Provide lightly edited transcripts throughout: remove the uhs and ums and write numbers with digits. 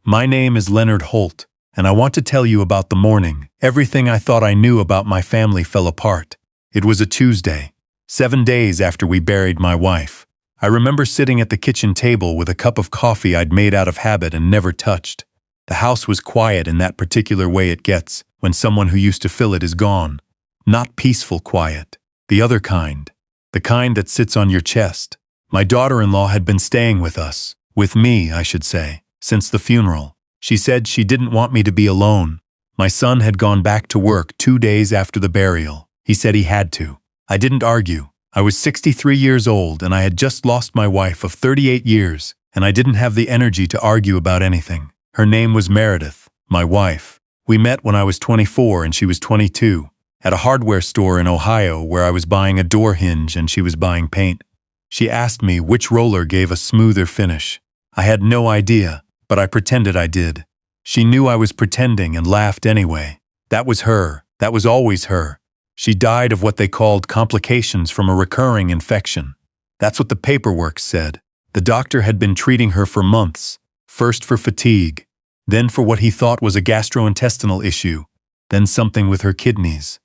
My name is Leonard Holt, and I want to tell you about the morning. Everything I thought I knew about my family fell apart. It was a Tuesday, 7 days after we buried my wife. I remember sitting at the kitchen table with a cup of coffee I'd made out of habit and never touched. The house was quiet in that particular way it gets when someone who used to fill it is gone. Not peaceful quiet, the other kind. The kind that sits on your chest. My daughter-in-law had been staying with us, with me, I should say, since the funeral. She said she didn't want me to be alone. My son had gone back to work 2 days after the burial. He said he had to. I didn't argue. I was 63 years old and I had just lost my wife of 38 years, and I didn't have the energy to argue about anything. Her name was Meredith, my wife. We met when I was 24 and she was 22, at a hardware store in Ohio where I was buying a door hinge and she was buying paint. She asked me which roller gave a smoother finish. I had no idea, but I pretended I did. She knew I was pretending and laughed anyway. That was her. That was always her. She died of what they called complications from a recurring infection. That's what the paperwork said. The doctor had been treating her for months, first for fatigue, then for what he thought was a gastrointestinal issue, then something with her kidneys.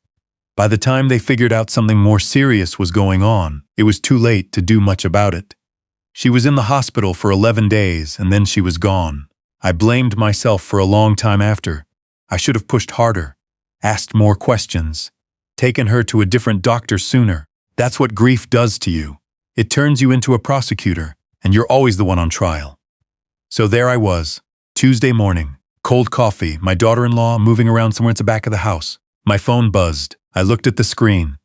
By the time they figured out something more serious was going on, it was too late to do much about it. She was in the hospital for 11 days and then she was gone. I blamed myself for a long time after. I should have pushed harder, asked more questions, taken her to a different doctor sooner. That's what grief does to you. It turns you into a prosecutor, and you're always the one on trial. So there I was, Tuesday morning, cold coffee, my daughter-in-law moving around somewhere at the back of the house. My phone buzzed. I looked at the screen.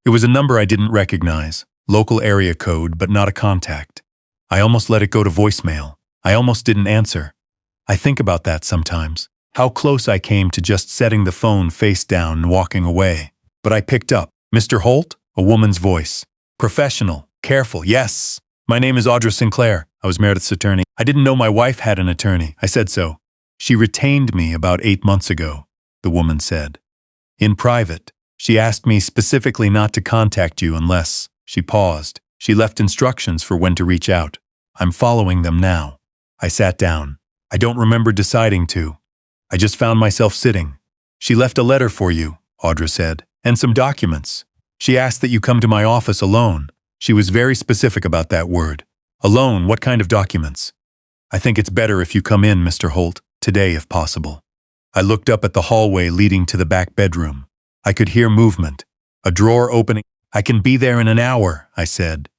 It was a number I didn't recognize, local area code, but not a contact. I almost let it go to voicemail. I almost didn't answer. I think about that sometimes, how close I came to just setting the phone face down and walking away. But I picked up. Mr. Holt? A woman's voice. Professional, careful, yes. My name is Audra Sinclair. I was Meredith's attorney. I didn't know my wife had an attorney. I said so. She retained me about 8 months ago, the woman said. In private, she asked me specifically not to contact you unless, she paused. She left instructions for when to reach out. I'm following them now. I sat down. I don't remember deciding to. I just found myself sitting. She left a letter for you, Audra said, and some documents. She asked that you come to my office alone. She was very specific about that word. Alone, what kind of documents? I think it's better if you come in, Mr. Holt, today if possible. I looked up at the hallway leading to the back bedroom. I could hear movement, a drawer opening. I can be there in an hour, I said.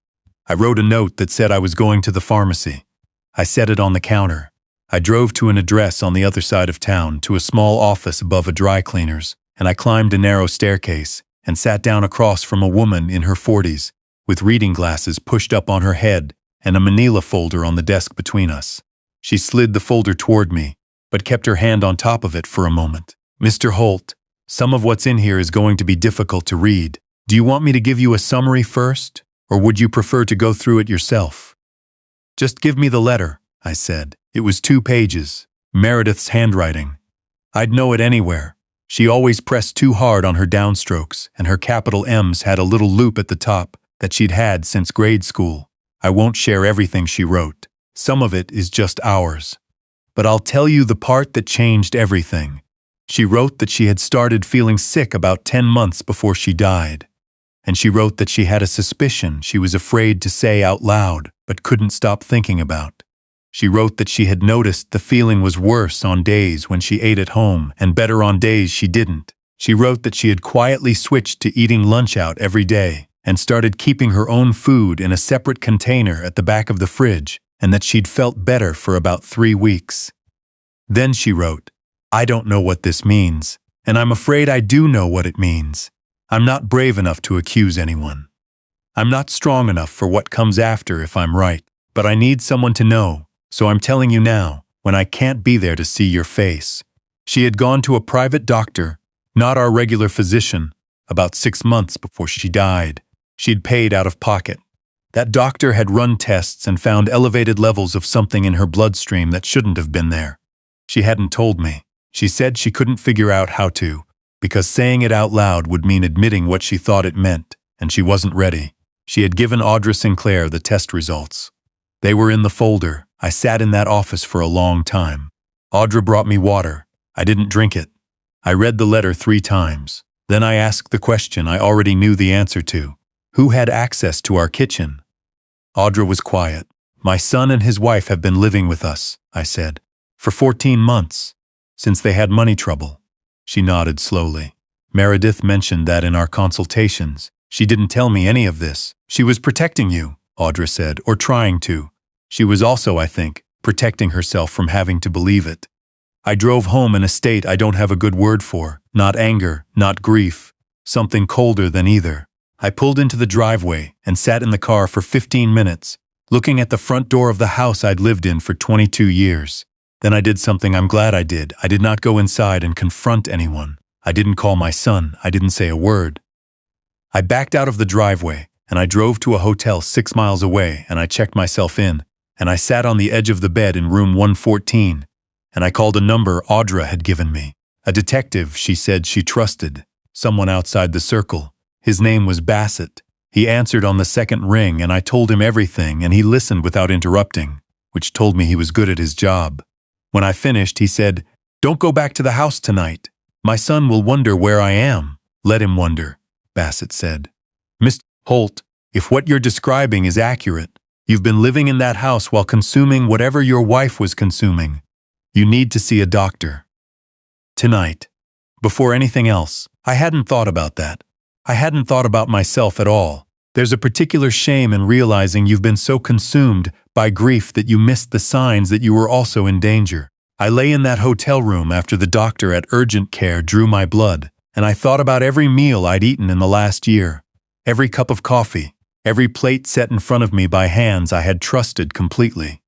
I wrote a note that said I was going to the pharmacy. I set it on the counter. I drove to an address on the other side of town, to a small office above a dry cleaner's, and I climbed a narrow staircase and sat down across from a woman in her 40s, with reading glasses pushed up on her head and a manila folder on the desk between us. She slid the folder toward me, but kept her hand on top of it for a moment. Mr. Holt, some of what's in here is going to be difficult to read. Do you want me to give you a summary first, or would you prefer to go through it yourself? Just give me the letter, I said. It was 2 pages, Meredith's handwriting. I'd know it anywhere. She always pressed too hard on her downstrokes, and her capital M's had a little loop at the top that she'd had since grade school. I won't share everything she wrote. Some of it is just ours. But I'll tell you the part that changed everything. She wrote that she had started feeling sick about 10 months before she died. And she wrote that she had a suspicion she was afraid to say out loud, but couldn't stop thinking about. She wrote that she had noticed the feeling was worse on days when she ate at home and better on days she didn't. She wrote that she had quietly switched to eating lunch out every day and started keeping her own food in a separate container at the back of the fridge, and that she'd felt better for about 3 weeks. Then she wrote, I don't know what this means, and I'm afraid I do know what it means. I'm not brave enough to accuse anyone. I'm not strong enough for what comes after if I'm right, but I need someone to know, so I'm telling you now, when I can't be there to see your face. She had gone to a private doctor, not our regular physician, about 6 months before she died. She'd paid out of pocket. That doctor had run tests and found elevated levels of something in her bloodstream that shouldn't have been there. She hadn't told me. She said she couldn't figure out how to, because saying it out loud would mean admitting what she thought it meant, and she wasn't ready. She had given Audra Sinclair the test results. They were in the folder. I sat in that office for a long time. Audra brought me water. I didn't drink it. I read the letter 3 times. Then I asked the question I already knew the answer to. Who had access to our kitchen? Audra was quiet. My son and his wife have been living with us, I said, for 14 months, since they had money trouble. She nodded slowly. Meredith mentioned that in our consultations. She didn't tell me any of this. She was protecting you, Audra said, or trying to. She was also, I think, protecting herself from having to believe it. I drove home in a state I don't have a good word for. Not anger, not grief. Something colder than either. I pulled into the driveway and sat in the car for 15 minutes, looking at the front door of the house I'd lived in for 22 years. Then I did something I'm glad I did. I did not go inside and confront anyone. I didn't call my son. I didn't say a word. I backed out of the driveway, and I drove to a hotel 6 miles away, and I checked myself in, and I sat on the edge of the bed in room 114, and I called a number Audra had given me. A detective she said she trusted, someone outside the circle. His name was Bassett. He answered on the second ring, and I told him everything, and he listened without interrupting, which told me he was good at his job. When I finished, he said, "Don't go back to the house tonight. My son will wonder where I am." "Let him wonder," Bassett said. "Mr. Holt, if what you're describing is accurate, you've been living in that house while consuming whatever your wife was consuming. You need to see a doctor. Tonight." Before anything else, I hadn't thought about that. I hadn't thought about myself at all. There's a particular shame in realizing you've been so consumed by grief that you missed the signs that you were also in danger. I lay in that hotel room after the doctor at urgent care drew my blood, and I thought about every meal I'd eaten in the last year, every cup of coffee, every plate set in front of me by hands I had trusted completely.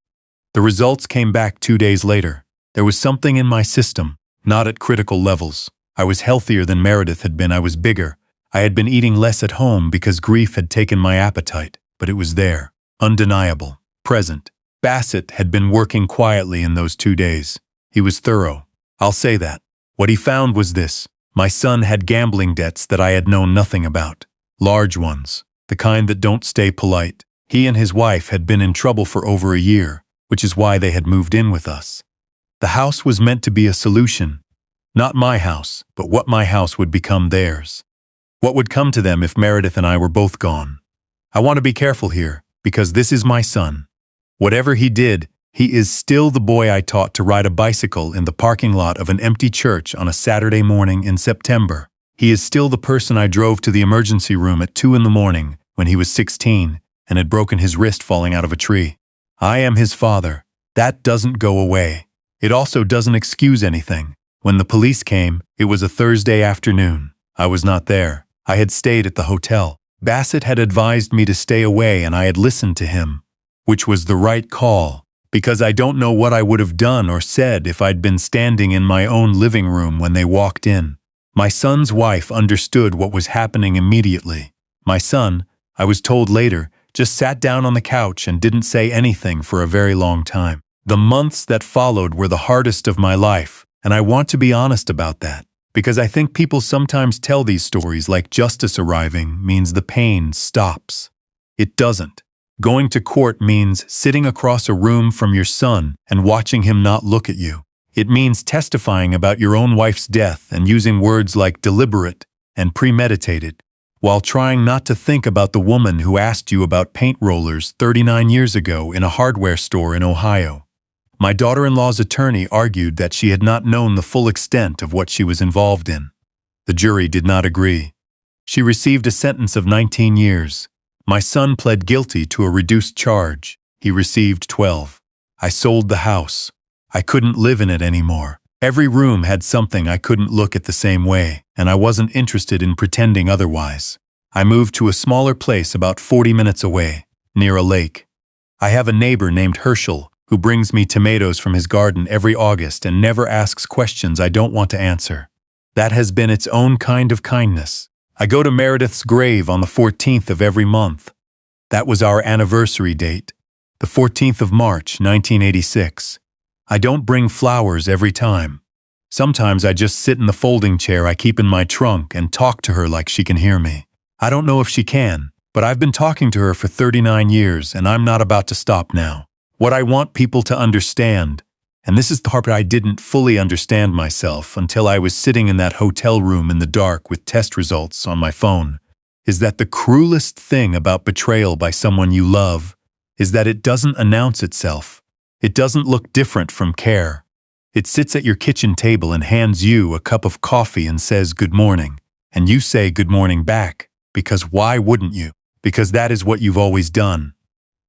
The results came back 2 days later. There was something in my system, not at critical levels. I was healthier than Meredith had been. I was bigger. I had been eating less at home because grief had taken my appetite, but it was there, undeniable, present. Bassett had been working quietly in those 2 days. He was thorough. I'll say that. What he found was this. My son had gambling debts that I had known nothing about. Large ones, the kind that don't stay polite. He and his wife had been in trouble for over a year, which is why they had moved in with us. The house was meant to be a solution. Not my house, but what my house would become theirs. What would come to them if Meredith and I were both gone? I want to be careful here, because this is my son. Whatever he did, he is still the boy I taught to ride a bicycle in the parking lot of an empty church on a Saturday morning in September. He is still the person I drove to the emergency room at 2 in the morning when he was 16 and had broken his wrist falling out of a tree. I am his father. That doesn't go away. It also doesn't excuse anything. When the police came, it was a Thursday afternoon. I was not there. I had stayed at the hotel. Bassett had advised me to stay away, and I had listened to him, which was the right call, because I don't know what I would have done or said if I'd been standing in my own living room when they walked in. My son's wife understood what was happening immediately. My son, I was told later, just sat down on the couch and didn't say anything for a very long time. The months that followed were the hardest of my life, and I want to be honest about that, because I think people sometimes tell these stories like justice arriving means the pain stops. It doesn't. Going to court means sitting across a room from your son and watching him not look at you. It means testifying about your own wife's death and using words like deliberate and premeditated, while trying not to think about the woman who asked you about paint rollers 39 years ago in a hardware store in Ohio. My daughter-in-law's attorney argued that she had not known the full extent of what she was involved in. The jury did not agree. She received a sentence of 19 years. My son pled guilty to a reduced charge. He received 12. I sold the house. I couldn't live in it anymore. Every room had something I couldn't look at the same way, and I wasn't interested in pretending otherwise. I moved to a smaller place about 40 minutes away, near a lake. I have a neighbor named Herschel who brings me tomatoes from his garden every August and never asks questions I don't want to answer. That has been its own kind of kindness. I go to Meredith's grave on the 14th of every month. That was our anniversary date, the 14th of March, 1986. I don't bring flowers every time. Sometimes I just sit in the folding chair I keep in my trunk and talk to her like she can hear me. I don't know if she can, but I've been talking to her for 39 years and I'm not about to stop now. What I want people to understand, And this is the part I didn't fully understand myself until I was sitting in that hotel room in the dark with test results on my phone, is that the cruelest thing about betrayal by someone you love is that it doesn't announce itself. It doesn't look different from care. It sits at your kitchen table and hands you a cup of coffee and says good morning, and you say good morning back, because why wouldn't you? Because that is what you've always done.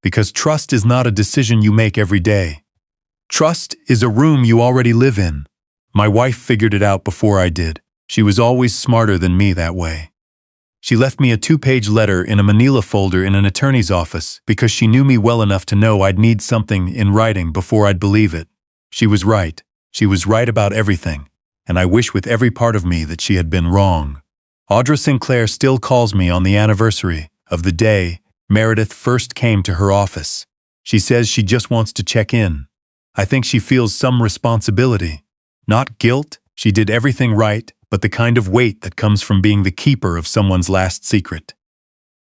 Because trust is not a decision you make every day. Trust is a room you already live in. My wife figured it out before I did. She was always smarter than me that way. She left me a 2-page letter in a manila folder in an attorney's office because she knew me well enough to know I'd need something in writing before I'd believe it. She was right. She was right about everything, and I wish with every part of me that she had been wrong. Audra Sinclair still calls me on the anniversary of the day Meredith first came to her office. She says she just wants to check in. I think she feels some responsibility. Not guilt, she did everything right, but the kind of weight that comes from being the keeper of someone's last secret.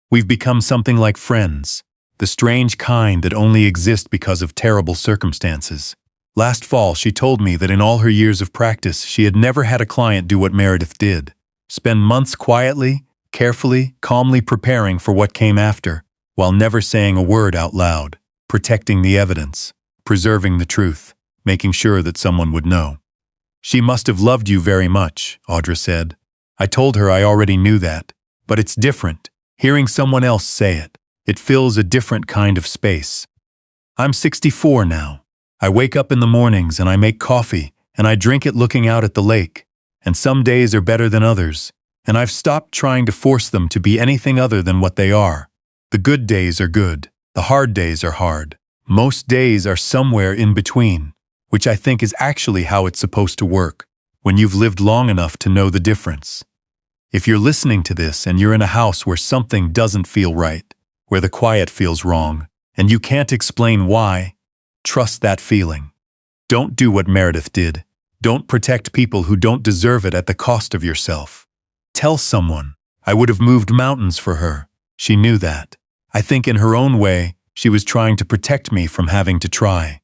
We've become something like friends, the strange kind that only exist because of terrible circumstances. Last fall, she told me that in all her years of practice, she had never had a client do what Meredith did. Spend months quietly, carefully, calmly preparing for what came after, while never saying a word out loud, protecting the evidence, preserving the truth, making sure that someone would know. She must have loved you very much, Audra said. I told her I already knew that, but it's different. Hearing someone else say it, it fills a different kind of space. I'm 64 now. I wake up in the mornings and I make coffee and I drink it looking out at the lake, and some days are better than others, and I've stopped trying to force them to be anything other than what they are. The good days are good, the hard days are hard. Most days are somewhere in between, which I think is actually how it's supposed to work, when you've lived long enough to know the difference. If you're listening to this and you're in a house where something doesn't feel right, where the quiet feels wrong, and you can't explain why, trust that feeling. Don't do what Meredith did. Don't protect people who don't deserve it at the cost of yourself. Tell someone. I would have moved mountains for her. She knew that. I think in her own way, she was trying to protect me from having to try.